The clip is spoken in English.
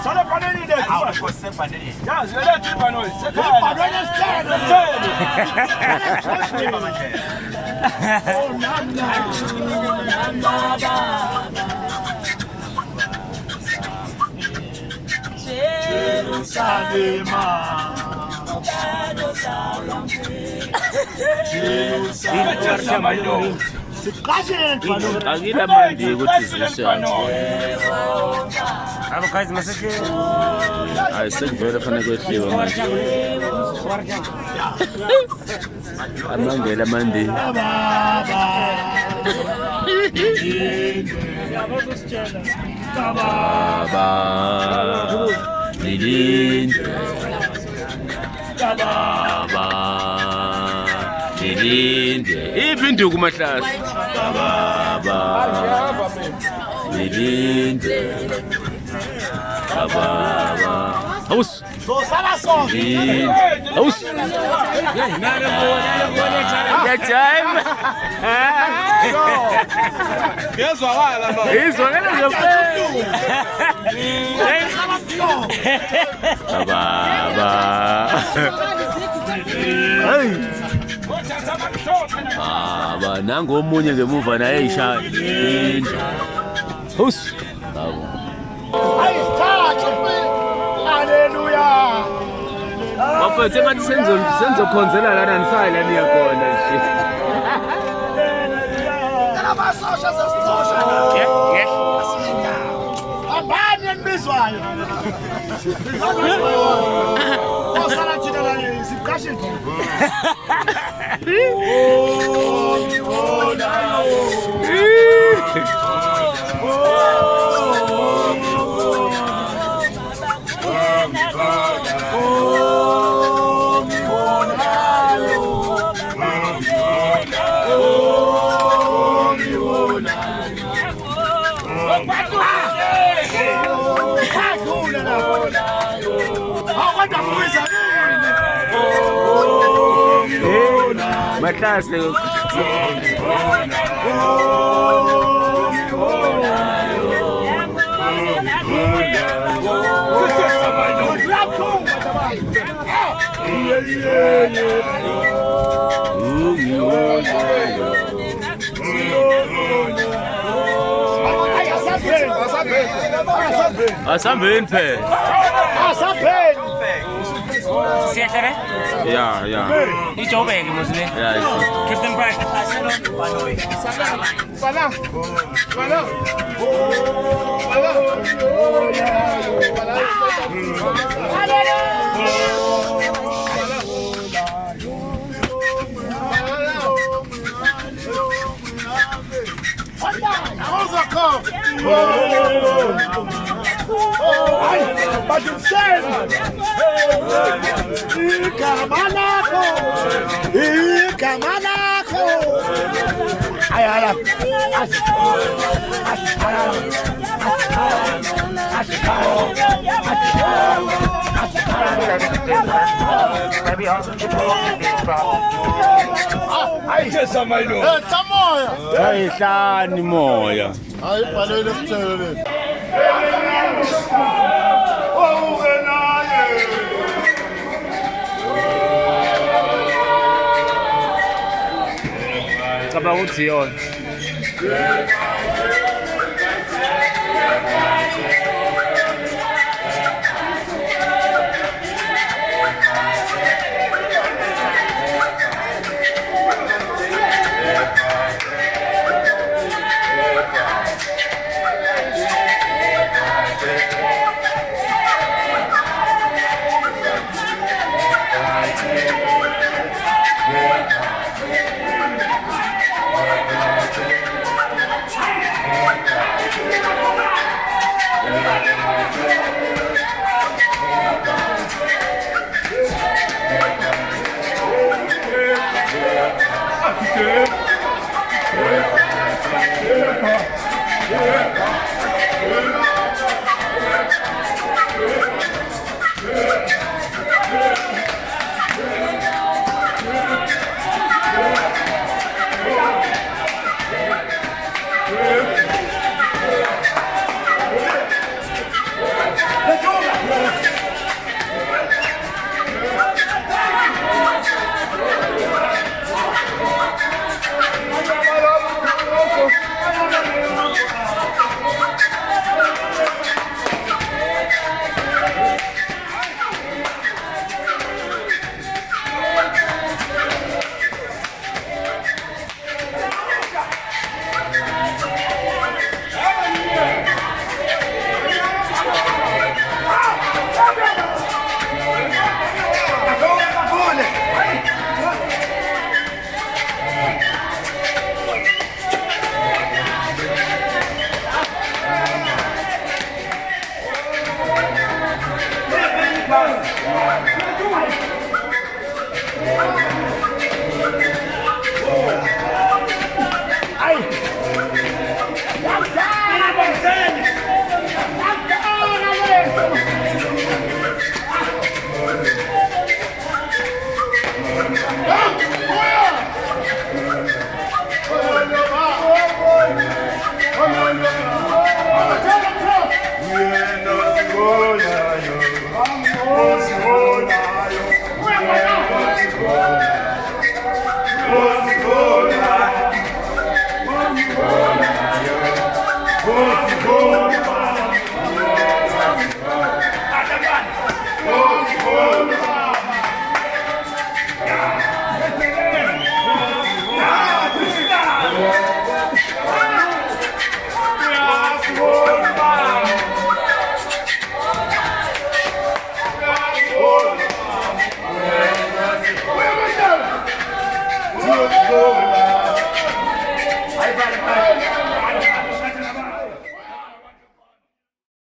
Sana paneli ile kwa kose paneli. Ya, zile tu paneli. Sasa paneli sana. Oh, namna. Jerusalem. Jerusalem. Akila mandi ukuthi zishaya. Abo guys message. Hayi sekuvela fanele kwehliwa manje. Amangela mandi. Baba. Nilinde. Baba. Nilinde. Ibindu kumahlasi. Baba. Nilinde. Baba. Aus. Aus. Ngiyajayima. Ngezwakala mama. Izwakala ngempela. Baba. Hey. Baba nangu omunye ngemuva naye eyishaya. Aus. Baba. Hallelujah. Bafethu ngathi senzokhonzela lana nisayila niya khona nje. Abasosha sesitosha. Yes. Abanye nibizwayo. Osala thina la isikhashi. Mahlase asambeni phela. Siyahlala? Yeah. Ijobeke mosle. Yeah, Captain Brad. Ikamanako. Ayala. Ayihlani moya. Hayi balele sithele le. Cabanga ukuthi yona.